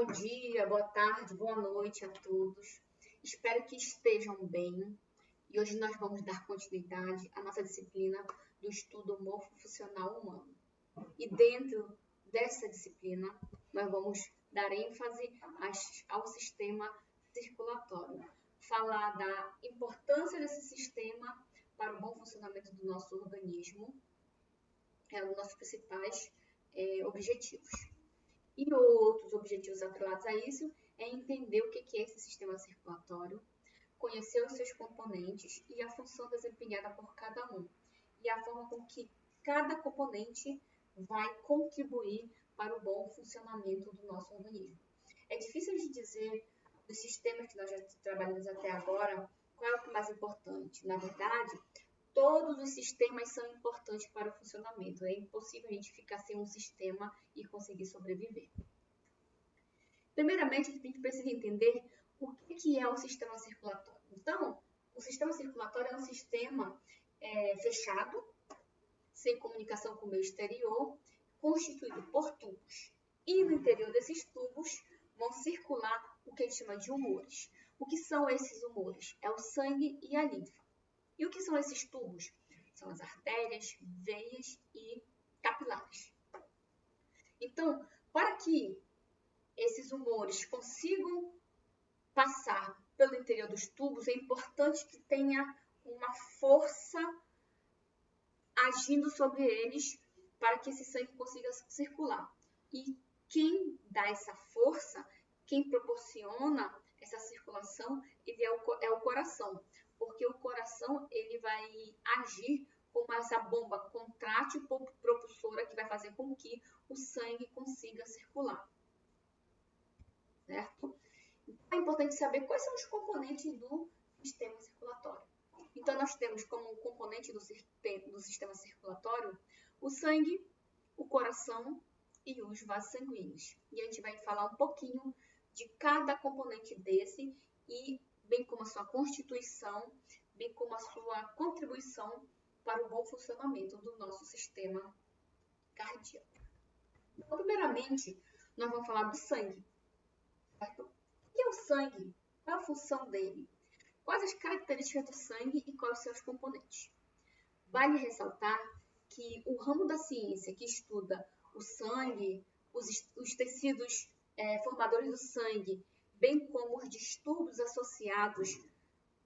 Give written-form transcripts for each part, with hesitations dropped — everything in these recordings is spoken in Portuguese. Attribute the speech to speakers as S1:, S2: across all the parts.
S1: Bom dia, boa tarde, boa noite a todos. Espero que estejam bem. E hoje nós vamos dar continuidade à nossa disciplina do estudo morfofuncional humano. E dentro dessa disciplina, nós vamos dar ênfase ao sistema circulatório. Falar da importância desse sistema para o bom funcionamento do nosso organismo. É um dos nossos principais objetivos. E outros objetivos atrelados a isso é entender o que é esse sistema circulatório, conhecer os seus componentes e a função desempenhada por cada um, e a forma com que cada componente vai contribuir para o bom funcionamento do nosso organismo. É difícil de dizer dos sistemas que nós já trabalhamos até agora, qual é o mais importante. Na verdade, todos os sistemas são importantes para o funcionamento. É impossível a gente ficar sem um sistema e conseguir sobreviver. Primeiramente, a gente precisa entender o que é o sistema circulatório. Então, o sistema circulatório é um sistema fechado, sem comunicação com o meio exterior, constituído por tubos. E no interior desses tubos vão circular o que a gente chama de humores. O que são esses humores? É o sangue e a linfa. E o que são esses tubos? São as artérias, veias e capilares. Então, para que esses humores consigam passar pelo interior dos tubos, é importante que tenha uma força agindo sobre eles para que esse sangue consiga circular. E quem dá essa força, quem proporciona essa circulação, ele é o coração. Porque o coração ele vai agir como essa bomba contrátil propulsora que vai fazer com que o sangue consiga circular. Certo? Então, é importante saber quais são os componentes do sistema circulatório. Então, nós temos como componente do sistema circulatório o sangue, o coração e os vasos sanguíneos. E a gente vai falar um pouquinho de cada componente desse e bem como a sua constituição, bem como a sua contribuição para o bom funcionamento do nosso sistema cardíaco. Então, primeiramente, nós vamos falar do sangue. Certo? O que é o sangue? Qual é a função dele? Quais as características do sangue e quais os seus componentes? Vale ressaltar que o ramo da ciência que estuda o sangue, os tecidos formadores do sangue, bem como os distúrbios associados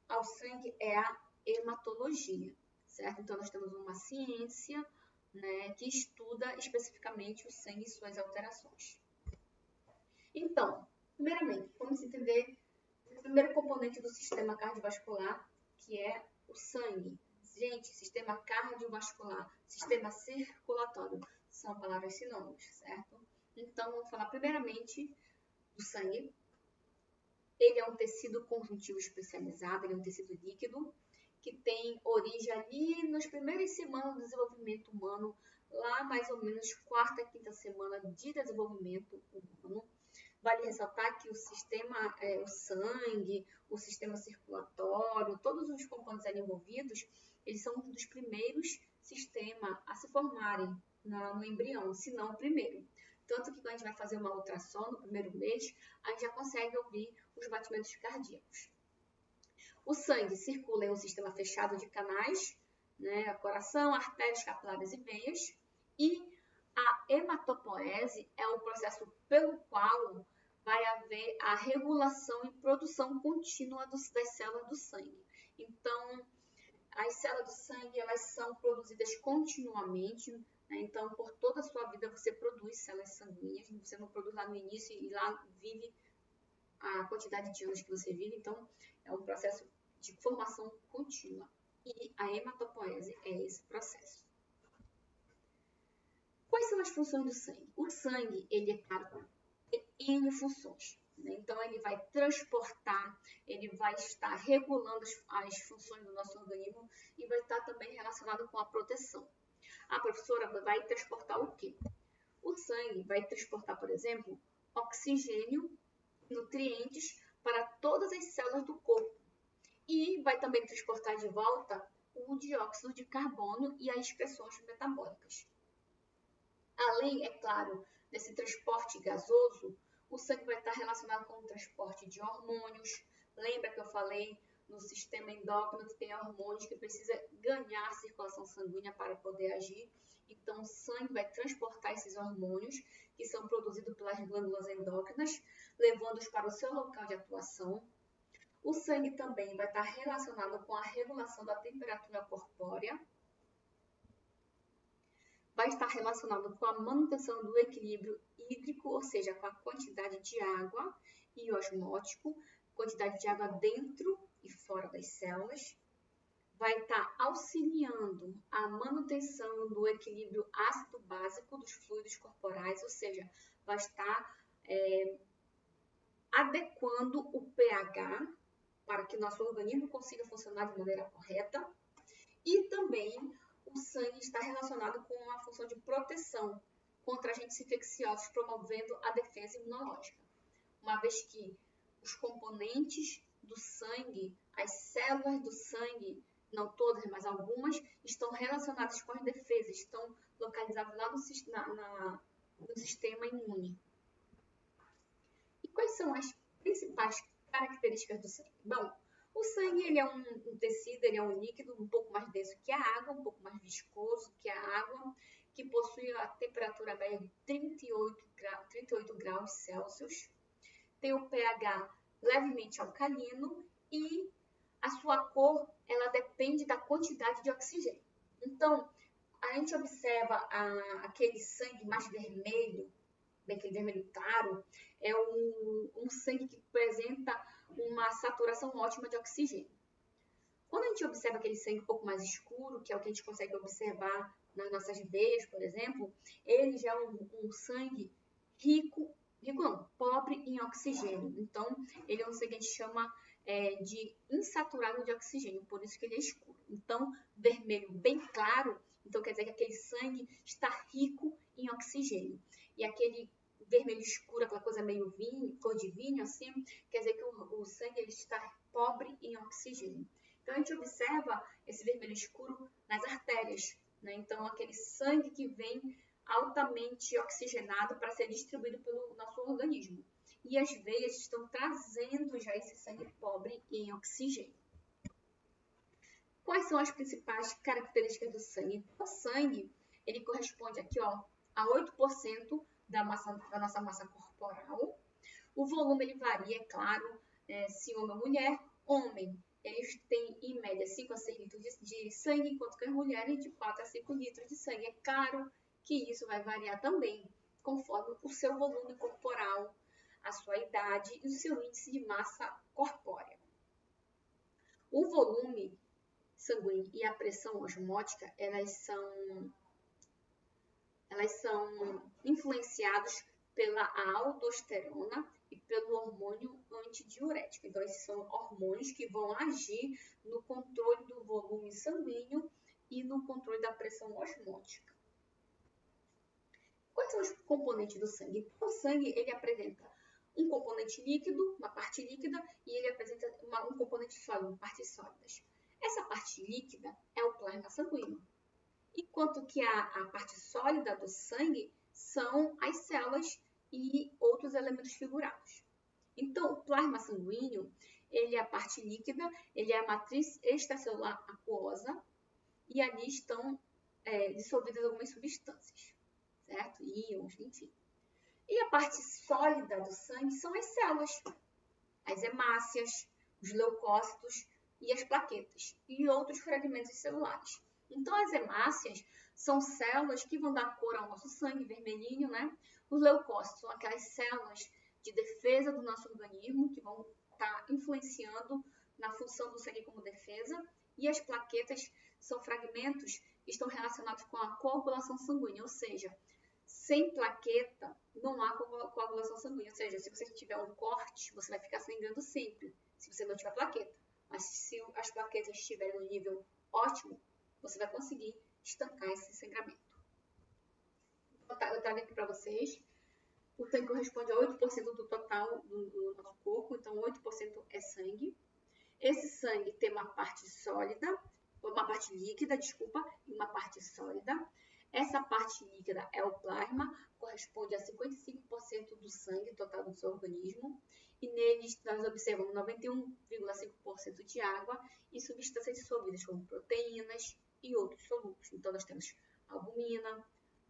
S1: ao sangue é a hematologia, certo? Então, nós temos uma ciência, né, que estuda especificamente o sangue e suas alterações. Então, primeiramente, vamos entender o primeiro componente do sistema cardiovascular, que é o sangue. Gente, sistema cardiovascular, sistema circulatório, são palavras sinônimas, certo? Então, vamos falar primeiramente do sangue. Ele é um tecido conjuntivo especializado, ele é um tecido líquido, que tem origem ali nas primeiras semanas do desenvolvimento humano, lá mais ou menos quarta, quinta semana de desenvolvimento humano. Vale ressaltar que o sistema, o sangue, o sistema circulatório, todos os componentes ali envolvidos, eles são um dos primeiros sistemas a se formarem no embrião, se não o primeiro. Tanto que quando a gente vai fazer uma ultrassom no primeiro mês, a gente já consegue ouvir os batimentos cardíacos. O sangue circula em um sistema fechado de canais, né, coração, artérias, capilares e veias. E a hematopoese é o processo pelo qual vai haver a regulação e produção contínua das células do sangue. Então, as células do sangue elas são produzidas continuamente, né? Então, por toda a sua vida você produz células sanguíneas, você não produz lá no início e lá vive a quantidade de anos que você vive, então é um processo de formação contínua. E a hematopoese é esse processo. Quais são as funções do sangue? O sangue, ele é claro, tem N funções. Né? Então, ele vai transportar, ele vai estar regulando as funções do nosso organismo e vai estar também relacionado com a proteção. A professora vai transportar o quê? O sangue vai transportar, por exemplo, oxigênio, nutrientes para todas as células do corpo. E vai também transportar de volta o dióxido de carbono e as excreções metabólicas. Além, é claro, desse transporte gasoso, O sangue vai estar relacionado com o transporte de hormônios. Lembra que eu falei no sistema endócrino que tem hormônios que precisa ganhar circulação sanguínea para poder agir? Então, o sangue vai transportar esses hormônios que são produzidos pelas glândulas endócrinas, levando-os para o seu local de atuação. O sangue também vai estar relacionado com a regulação da temperatura corpórea, vai estar relacionado com a manutenção do equilíbrio hídrico, ou seja, com a quantidade de água, e osmótico, quantidade de água dentro e fora das células. Vai estar auxiliando a manutenção do equilíbrio ácido-básico dos fluidos corporais, ou seja, vai estar adequando o pH para que nosso organismo consiga funcionar de maneira correta. E também o sangue está relacionado com a função de proteção contra agentes infecciosos, promovendo a defesa imunológica. Uma vez que os componentes do sangue, as células do sangue, não todas, mas algumas, estão relacionadas com as defesas, estão localizadas lá no sistema imune. E quais são as principais características do sangue? Bom, o sangue ele é um tecido, ele é um líquido um pouco mais denso que a água, um pouco mais viscoso que a água, que possui a temperatura média de 38 graus Celsius, tem o pH levemente alcalino e a sua cor ela depende da quantidade de oxigênio. Então, a gente observa aquele sangue mais vermelho, aquele vermelho claro, é um sangue que apresenta uma saturação ótima de oxigênio. Quando a gente observa aquele sangue um pouco mais escuro, que é o que a gente consegue observar nas nossas veias, por exemplo, ele já é um sangue pobre em oxigênio. Então, ele é um sangue que a gente chama de insaturado de oxigênio, por isso que ele é escuro. Então, vermelho bem claro, então quer dizer que aquele sangue está rico em oxigênio. E aquele vermelho escuro, aquela coisa meio vinho, cor de vinho, assim, quer dizer que o sangue ele está pobre em oxigênio. Então, a gente observa esse vermelho escuro nas artérias, né? Então, aquele sangue que vem altamente oxigenado para ser distribuído pelo nosso organismo. E as veias estão trazendo já esse sangue pobre em oxigênio. Quais são as principais características do sangue? O sangue, ele corresponde aqui, ó, a 8% da nossa massa corporal. O volume, ele varia, é claro, se homem ou mulher. Homem, eles têm, em média, 5 a 6 litros de sangue, enquanto que as mulheres, de 4 a 5 litros de sangue. É claro que isso vai variar também, conforme o seu volume corporal, a sua idade e o seu índice de massa corpórea. O volume sanguíneo e a pressão osmótica, elas são influenciados pela aldosterona e pelo hormônio antidiurético. Então, esses são hormônios que vão agir no controle do volume sanguíneo e no controle da pressão osmótica. Quais são os componentes do sangue? O sangue, ele apresenta um componente líquido, uma parte líquida, e ele apresenta um componente sólido, partes sólidas. Essa parte líquida é o plasma sanguíneo, enquanto que a parte sólida do sangue são as células e outros elementos figurados. Então, o plasma sanguíneo, ele é a parte líquida, ele é a matriz extracelular aquosa, e ali estão dissolvidas algumas substâncias, certo? Íons, enfim. E a parte sólida do sangue são as células, as hemácias, os leucócitos e as plaquetas, e outros fragmentos celulares. Então, as hemácias são células que vão dar cor ao nosso sangue, vermelhinho, né? Os leucócitos são aquelas células de defesa do nosso organismo, que vão estar influenciando na função do sangue como defesa, e as plaquetas são fragmentos que estão relacionados com a coagulação sanguínea, ou seja, sem plaqueta não há coagulação sanguínea, ou seja, se você tiver um corte, você vai ficar sangrando sempre, se você não tiver plaqueta. Mas se as plaquetas estiverem no nível ótimo, você vai conseguir estancar esse sangramento. Eu trago aqui para vocês. O sangue corresponde a 8% do total do nosso corpo, então 8% é sangue. Esse sangue tem uma parte líquida, e uma parte sólida. Essa parte líquida é o plasma, corresponde a 55% do sangue total do seu organismo, e neles nós observamos 91,5% de água e substâncias dissolvidas como proteínas e outros solúveis. Então, nós temos albumina,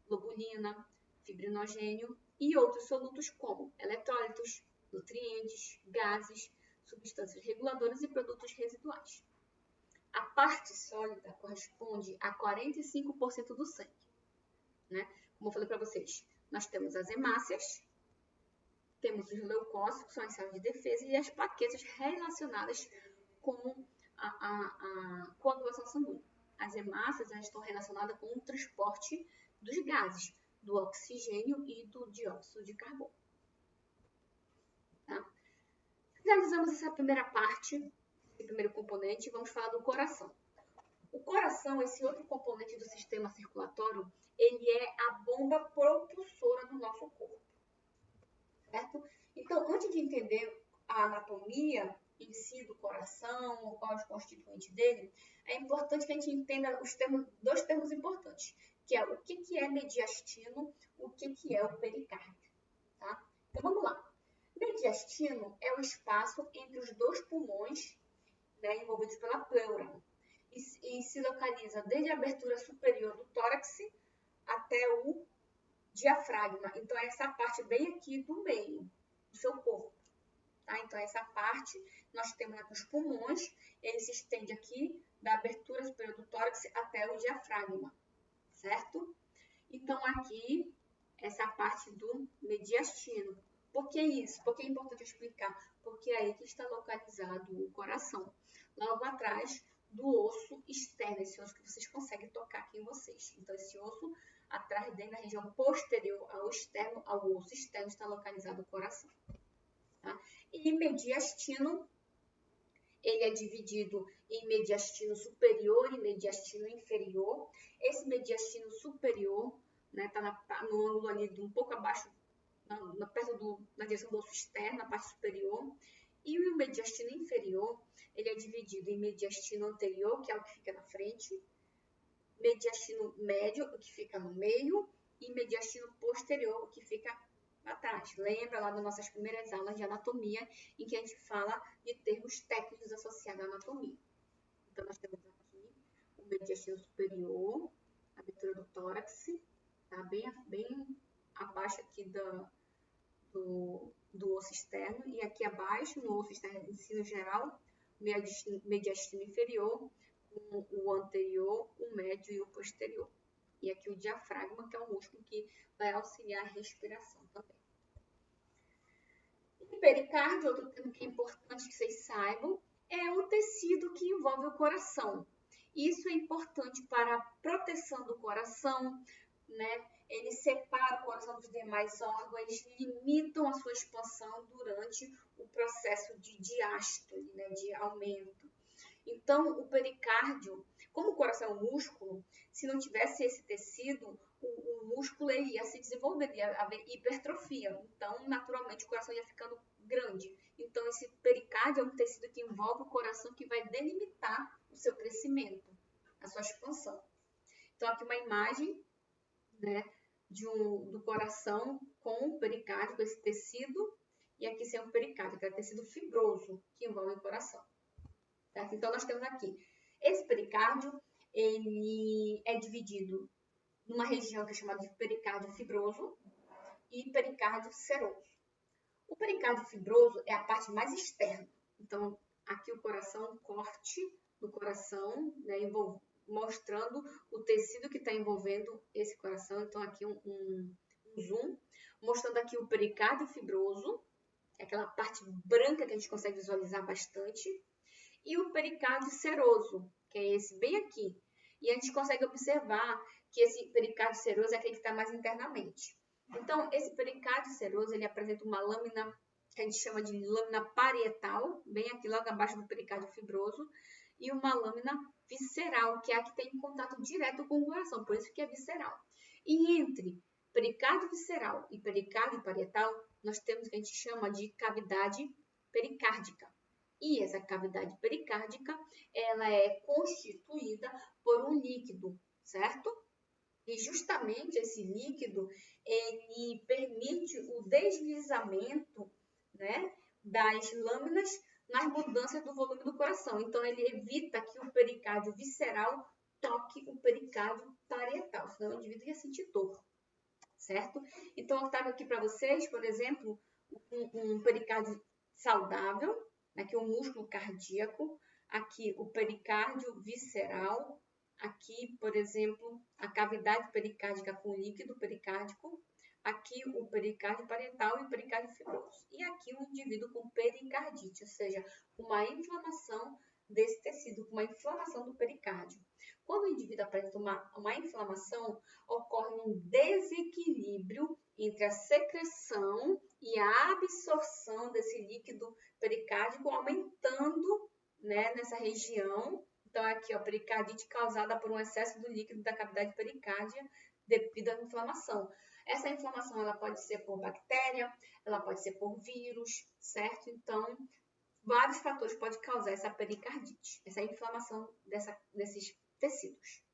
S1: globulina, fibrinogênio e outros solutos como eletrólitos, nutrientes, gases, substâncias reguladoras e produtos residuais. A parte sólida corresponde a 45% do sangue, né? Como eu falei para vocês, nós temos as hemácias, temos os leucócitos, que são as células de defesa, e as plaquetas relacionadas com a coagulação sanguínea. As hemácias estão relacionadas com o transporte dos gases, do oxigênio e do dióxido de carbono. Tá? Finalizamos essa primeira parte, esse primeiro componente, e vamos falar do coração. O coração, esse outro componente do sistema circulatório, ele é a bomba propulsora do nosso corpo. Certo? Então, antes de entender a anatomia em si do coração, ou quais os constituintes dele, é importante que a gente entenda dois termos importantes, que é o que é mediastino, o que é o pericárdio. Tá? Então, vamos lá. Mediastino é o espaço entre os dois pulmões, né, envolvidos pela pleura, e se localiza desde a abertura superior do tórax até o diafragma. Então, é essa parte bem aqui do meio do seu corpo. Tá? Então, essa parte nós temos aqui os pulmões, ele se estende aqui da abertura superior do tórax até o diafragma, certo? Então, aqui, essa parte do mediastino. Por que isso? Por que é importante explicar? Porque é aí que está localizado o coração. Logo atrás do osso externo, esse osso que vocês conseguem tocar aqui em vocês. Então, esse osso atrás dele, na região posterior ao externo, ao osso externo, está localizado o coração. Tá? E mediastino, ele é dividido em mediastino superior e mediastino inferior. Esse mediastino superior, né, tá no ângulo ali um pouco abaixo, na direção do osso externo, na parte superior. E o mediastino inferior, ele é dividido em mediastino anterior, que é o que fica na frente, mediastino médio, o que fica no meio, e mediastino posterior, o que fica atrás. Lembra lá das nossas primeiras aulas de anatomia, em que a gente fala de termos técnicos associados à anatomia. Então, nós temos aqui o mediastino superior, a abertura do tórax, tá? bem abaixo aqui do osso externo, e aqui abaixo, no osso externo de ensino geral, mediastino inferior, com o anterior, o médio e o posterior. E aqui o diafragma, que é um músculo que vai auxiliar a respiração também. E o pericárdio, outro termo que é importante que vocês saibam, é o tecido que envolve o coração. Isso é importante para a proteção do coração, né? Ele separa o coração dos demais órgãos, eles limitam a sua expansão durante o processo de diástole, né? De aumento. Então, o pericárdio, como o coração é um músculo, se não tivesse esse tecido, o músculo ia se desenvolver, ia haver hipertrofia. Então, naturalmente, o coração ia ficando grande. Então, esse pericárdio é um tecido que envolve o coração que vai delimitar o seu crescimento, a sua expansão. Então, aqui uma imagem, né, do coração com o pericárdio, com esse tecido, e aqui sem o pericárdio, que é o tecido fibroso que envolve o coração. Certo? Então, nós temos aqui, esse pericárdio, ele é dividido numa região que é chamada de pericárdio fibroso e pericárdio seroso. O pericárdio fibroso é a parte mais externa. Então, aqui o coração, corte do coração, né, mostrando o tecido que está envolvendo esse coração. Então, aqui um zoom, mostrando aqui o pericárdio fibroso, é aquela parte branca que a gente consegue visualizar bastante, e o pericárdio seroso, que é esse bem aqui. E a gente consegue observar que esse pericárdio seroso é aquele que está mais internamente. Então, esse pericárdio seroso, ele apresenta uma lâmina que a gente chama de lâmina parietal, bem aqui logo abaixo do pericárdio fibroso, e uma lâmina visceral, que é a que tem contato direto com o coração, por isso que é visceral. E entre pericárdio visceral e pericárdio parietal, nós temos o que a gente chama de cavidade pericárdica. E essa cavidade pericárdica, ela é constituída por um líquido, certo? E justamente esse líquido, ele permite o deslizamento, né, das lâminas nas mudanças do volume do coração. Então, ele evita que o pericárdio visceral toque o pericárdio parietal, senão o indivíduo ia sentir dor, certo? Então, eu trago aqui para vocês, por exemplo, um pericárdio saudável, aqui o músculo cardíaco, aqui o pericárdio visceral, aqui, por exemplo, a cavidade pericárdica com líquido pericárdico, aqui o pericárdio parietal e o pericárdio fibroso. E aqui o indivíduo com pericardite, ou seja, uma inflamação desse tecido, uma inflamação do pericárdio. Quando o indivíduo apresenta uma inflamação, ocorre um desequilíbrio entre a secreção e a absorção desse líquido pericárdico, aumentando, né, nessa região. Então, aqui, ó, pericardite causada por um excesso do líquido da cavidade pericárdia devido à inflamação. Essa inflamação ela pode ser por bactéria, ela pode ser por vírus, certo? Então, vários fatores podem causar essa pericardite, essa inflamação desses tecidos.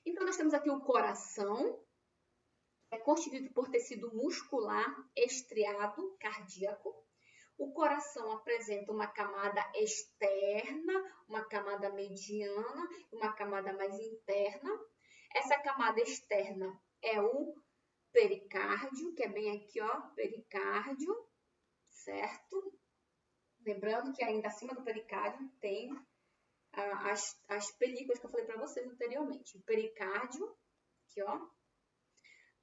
S1: Então, nós temos aqui o coração, é constituído por tecido muscular estriado cardíaco. O coração apresenta uma camada externa, uma camada mediana e uma camada mais interna. Essa camada externa é o pericárdio, que é bem aqui, ó, pericárdio, certo? Lembrando que ainda acima do pericárdio tem as películas que eu falei para vocês anteriormente. O pericárdio, aqui, ó.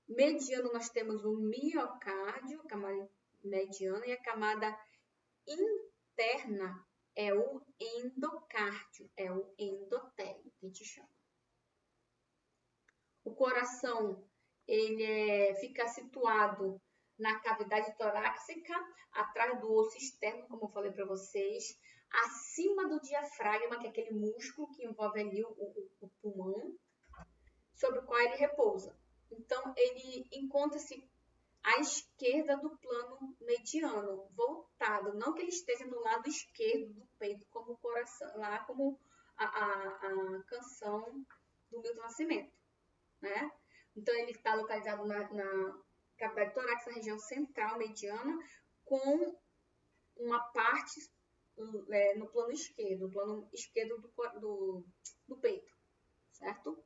S1: Mediano nós temos o miocárdio, camada mediana, e a camada interna é o endocárdio, é o endotélio, que a gente chama. O coração, ele fica situado na cavidade torácica, atrás do osso externo, como eu falei para vocês, acima do diafragma, que é aquele músculo que envolve ali o pulmão, sobre o qual ele repousa. Então, ele encontra-se à esquerda do plano mediano, voltado, não que ele esteja no lado esquerdo do peito, como o coração, lá como a canção do Milton Nascimento, né? Então, ele está localizado na cavidade torácica, na região central mediana, com uma parte no plano esquerdo do peito, certo?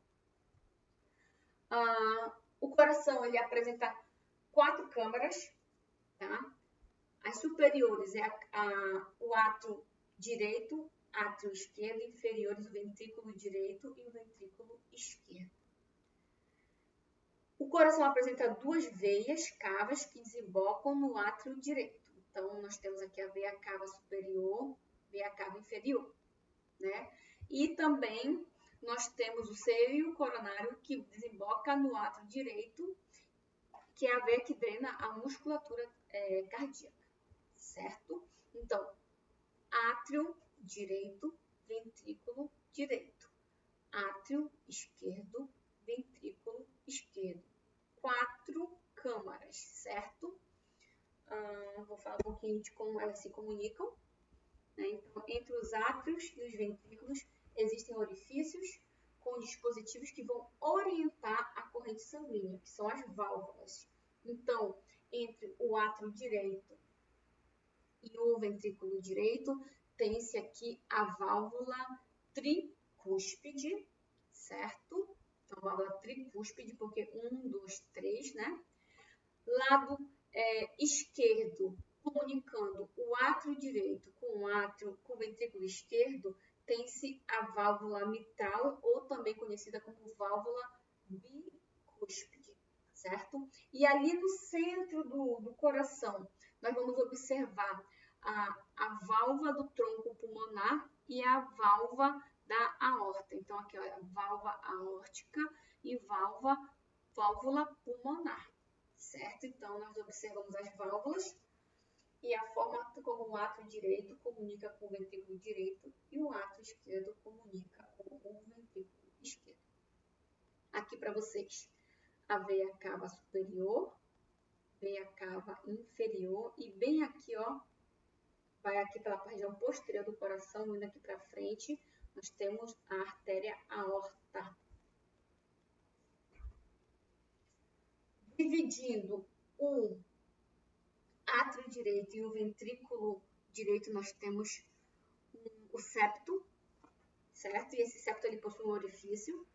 S1: O coração, ele apresenta 4 câmaras, tá? As superiores é o átrio direito, átrio esquerdo, inferiores o ventrículo direito e o ventrículo esquerdo. O coração apresenta 2 veias cavas que desembocam no átrio direito. Então, nós temos aqui a veia cava superior, veia cava inferior, né? E também nós temos o seio coronário que desemboca no átrio direito, que é a veia que drena a musculatura cardíaca, certo? Então, átrio direito, ventrículo direito. Átrio esquerdo, ventrículo esquerdo. 4 câmaras, certo? Vou falar um pouquinho de como elas se comunicam. Né? Então, entre os átrios e os ventrículos existem orifícios com dispositivos que vão orientar a corrente sanguínea, que são as válvulas. Então, entre o átrio direito e o ventrículo direito, tem-se aqui a válvula tricúspide, certo? Então, a válvula tricúspide, porque 1, 2, 3, né? Lado esquerdo, comunicando o átrio direito com o ventrículo esquerdo, tem-se a válvula mitral, ou também conhecida como válvula bicúspide, certo? E ali no centro do coração, nós vamos observar a válvula do tronco pulmonar e a válvula da aorta. Então, aqui, ó, a válvula aórtica e válvula pulmonar, certo? Então, nós observamos as válvulas e a forma como o átrio direito comunica com o ventrículo direito e o átrio esquerdo comunica com o ventrículo esquerdo. Aqui para vocês, a veia cava superior, veia cava inferior e bem aqui, ó, vai aqui pela região posterior do coração, indo aqui para frente, nós temos a artéria aorta. Dividindo o átrio direito e o ventrículo direito, nós temos o septo, certo? E esse septo ele possui um orifício,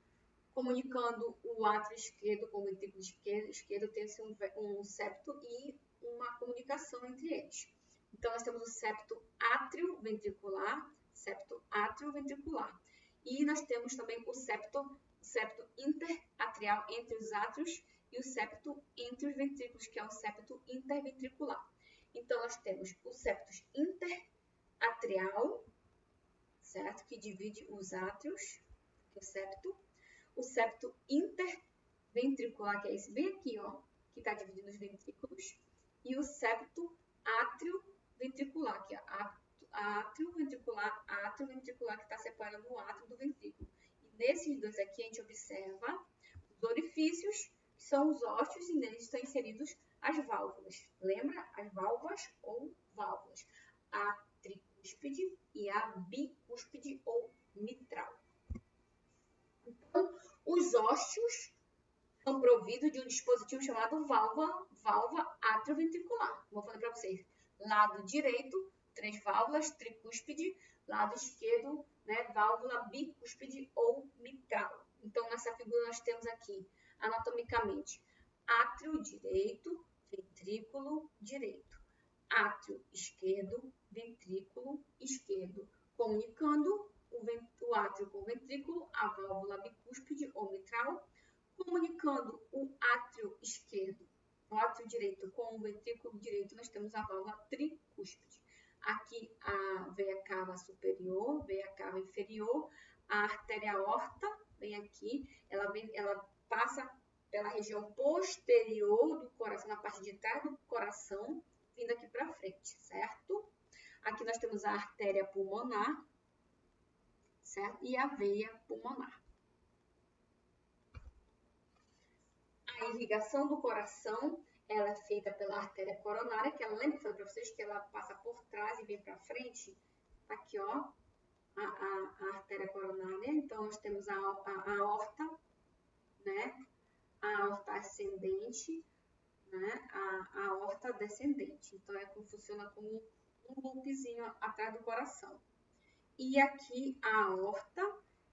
S1: comunicando o átrio esquerdo com o ventrículo esquerdo, tem-se um septo e uma comunicação entre eles. Então, nós temos o septo átrio-ventricular, e nós temos também o septo interatrial entre os átrios e o septo entre os ventrículos, que é o septo interventricular. Então, nós temos o septo interatrial, certo? Que divide os átrios, que é o septo interventricular, que é esse bem aqui, ó, que está dividindo os ventrículos, e o septo átrio-ventricular, que é átrio-ventricular, que está separando o átrio do ventrículo. E nesses dois aqui a gente observa os orifícios, que são os ósseos, e neles estão inseridos as válvulas. Lembra? As válvulas ou válvulas. A tricúspide e a bicúspide ou mitral. Então, os ósseos são providos de um dispositivo chamado válvula atrioventricular. Vou falar para vocês. Lado direito, 3 válvulas, tricúspide. Lado esquerdo, né, válvula bicúspide ou mitral. Então, nessa figura nós temos aqui, anatomicamente, átrio direito, ventrículo direito. Átrio esquerdo, ventrículo esquerdo. Comunicando o átrio com o ventrículo, a válvula bicúspide ou mitral, comunicando o átrio esquerdo, o átrio direito com o ventrículo direito, nós temos a válvula tricúspide. Aqui a veia cava superior, veia cava inferior, a artéria aorta vem aqui, ela passa pela região posterior do coração, na parte de trás do coração, vindo aqui para frente, certo? Aqui nós temos a artéria pulmonar, certo? E a veia pulmonar. A irrigação do coração, ela é feita pela artéria coronária, que ela, lembra que eu falei para vocês que ela passa por trás e vem para frente? Aqui, ó, a artéria coronária. Então, nós temos a aorta, né? A aorta ascendente, né? A aorta descendente. Então, funciona como um loopzinho atrás do coração. E aqui a aorta,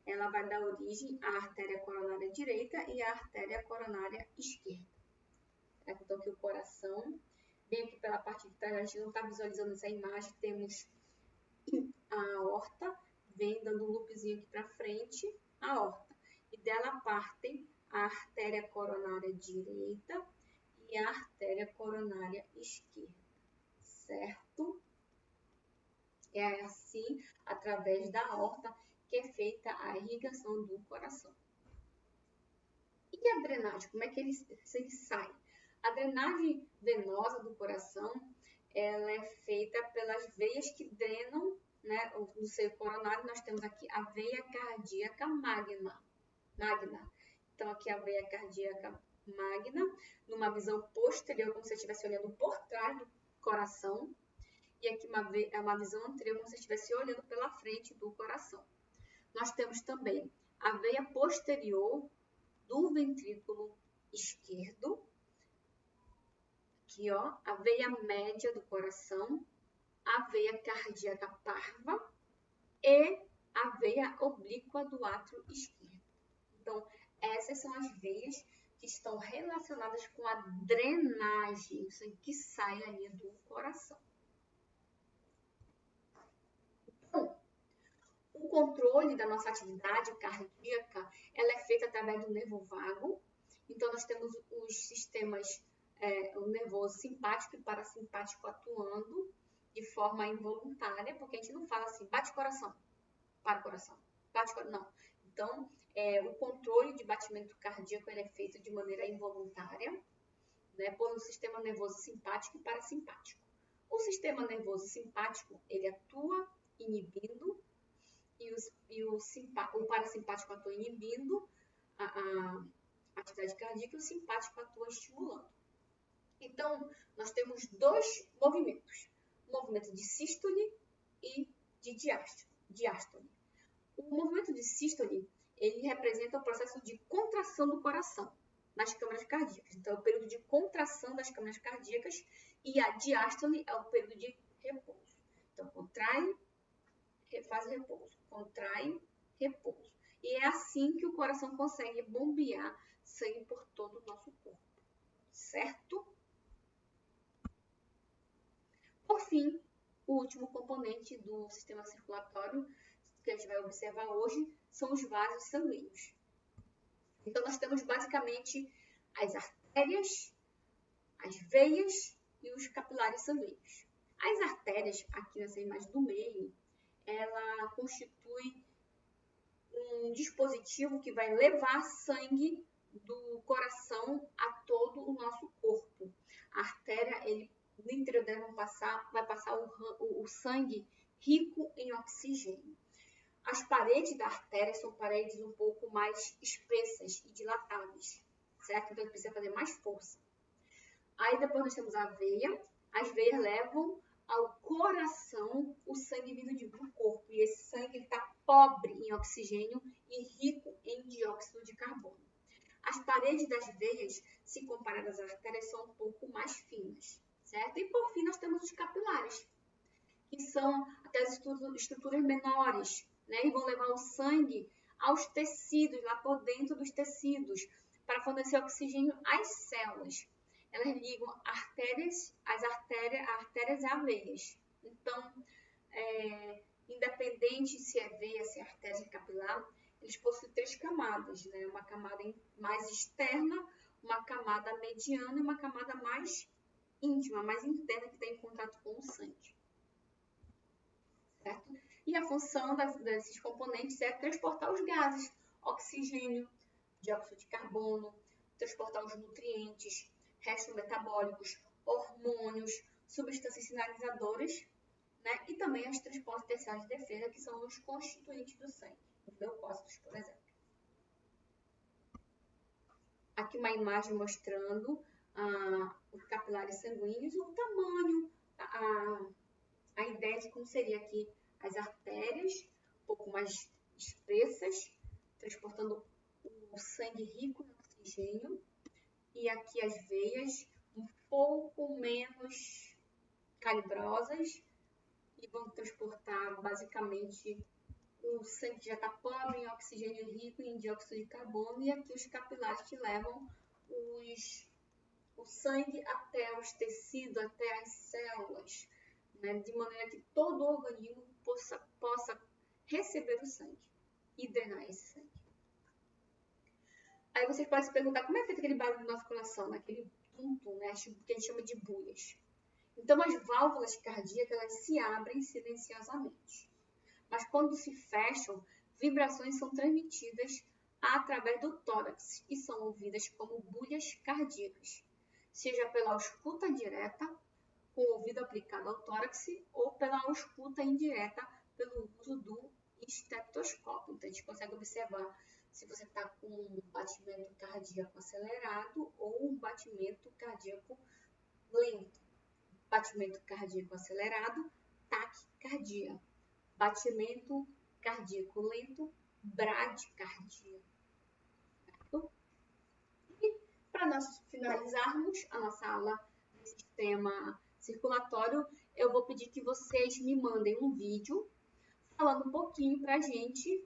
S1: ela vai dar origem à artéria coronária direita e à artéria coronária esquerda. Então, aqui o coração, bem aqui pela parte de trás, a gente não está visualizando essa imagem, temos a aorta, vem dando um loopzinho aqui para frente, a aorta. E dela partem a artéria coronária direita e a artéria coronária esquerda, certo? É assim, através da aorta, que é feita a irrigação do coração. E a drenagem, como é que ele sai? A drenagem venosa do coração, ela é feita pelas veias que drenam, né, no seio coronário. Nós temos aqui a veia cardíaca magna. Então, aqui a veia cardíaca magna, numa visão posterior, como se você estivesse olhando por trás do coração. E aqui uma visão anterior, como se estivesse olhando pela frente do coração. Nós temos também a veia posterior do ventrículo esquerdo. Aqui, ó, a veia média do coração, a veia cardíaca parva e a veia oblíqua do átrio esquerdo. Então, essas são as veias que estão relacionadas com a drenagem, o sangue que sai ali do coração. O controle da nossa atividade cardíaca, ela é feita através do nervo vago. Então, nós temos os sistemas, o nervoso simpático e parasimpático atuando de forma involuntária, porque a gente não fala assim, bate coração, para o coração, não. Então, o controle de batimento cardíaco, ele é feito de maneira involuntária, né, por um sistema nervoso simpático e parasimpático. O sistema nervoso simpático, ele atua inibindo, e o parasimpático atua inibindo a atividade cardíaca e o simpático atua estimulando. Então, nós temos dois movimentos, o movimento de sístole e de diástole. O movimento de sístole, ele representa o processo de contração do coração. nas câmaras cardíacas. Então, é o período de contração das câmaras cardíacas e a diástole é o período de repouso. Então, contrai, faz repouso, contrai, repouso. E é assim que o coração consegue bombear sangue por todo o nosso corpo, certo? Por fim, o último componente do sistema circulatório que a gente vai observar hoje são os vasos sanguíneos. Então, nós temos basicamente as artérias, as veias e os capilares sanguíneos. As artérias, aqui nessa imagem do meio, ela constitui um dispositivo que vai levar sangue do coração a todo o nosso corpo. A artéria, no interior dela vai passar o sangue rico em oxigênio. As paredes da artéria são paredes um pouco mais espessas e dilatáveis, certo? Então, precisa fazer mais força. Aí, depois nós temos a veia. As veias levam ao coração o sangue vindo do corpo. E esse sangue está pobre em oxigênio e rico em dióxido de carbono. As paredes das veias, se comparadas às artérias, são um pouco mais finas, certo? E, por fim, nós temos os capilares, que são aquelas estruturas menores, né? E vão levar o sangue aos tecidos, lá por dentro dos tecidos, para fornecer oxigênio às células. Elas ligam artérias a veias. Então, independente se é veia, se é artéria capilar, eles possuem 3 camadas, né? Uma camada mais externa, uma camada mediana e uma camada mais íntima, mais interna, que está em contato com o sangue. Certo? E a função desses componentes é transportar os gases, oxigênio, dióxido de carbono, transportar os nutrientes, restos metabólicos, hormônios, substâncias sinalizadoras, né? E também os transportes terciários de defesa, que são os constituintes do sangue, os leucócitos, por exemplo. Aqui uma imagem mostrando os capilares sanguíneos, o tamanho, a ideia de como seria aqui as artérias, um pouco mais espessas, transportando o sangue rico em oxigênio, e aqui as veias um pouco menos calibrosas e vão transportar basicamente o sangue que já está pobre em oxigênio rico em dióxido de carbono, e aqui os capilares que levam o sangue até os tecidos, até as células, né, de maneira que todo o organismo possa receber o sangue e drenar esse sangue. Aí vocês podem se perguntar como é feito aquele barulho do nosso coração, aquele tum-tum, né, que a gente chama de bulhas. Então, as válvulas cardíacas elas se abrem silenciosamente. Mas quando se fecham, vibrações são transmitidas através do tórax e são ouvidas como bulhas cardíacas, seja pela ausculta direta, com o ouvido aplicado ao tórax, ou pela ausculta indireta pelo uso do estetoscópio. Então, a gente consegue observar se você está com um batimento cardíaco acelerado ou um batimento cardíaco lento. Batimento cardíaco acelerado, taquicardia. Batimento cardíaco lento, bradicardia. Certo? E para nós finalizarmos a nossa aula de sistema circulatório, eu vou pedir que vocês me mandem um vídeo falando um pouquinho para a gente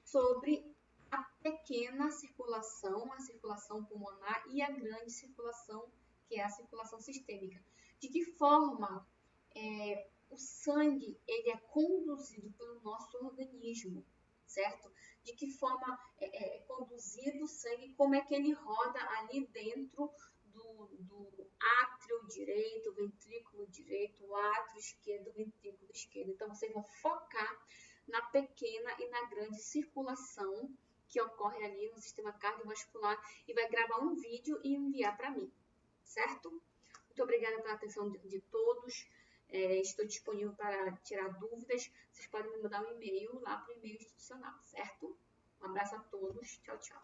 S1: sobre a pequena circulação, a circulação pulmonar, e a grande circulação, que é a circulação sistêmica. De que forma o sangue ele é conduzido pelo nosso organismo, certo? De que forma é conduzido o sangue, como é que ele roda ali dentro do átrio direito, ventrículo direito, o átrio esquerdo, ventrículo esquerdo. Então, vocês vão focar na pequena e na grande circulação que ocorre ali no sistema cardiovascular e vai gravar um vídeo e enviar para mim, certo? Muito obrigada pela atenção de todos. Estou disponível para tirar dúvidas. Vocês podem me mandar um e-mail lá para o e-mail institucional, certo? Um abraço a todos. Tchau, tchau.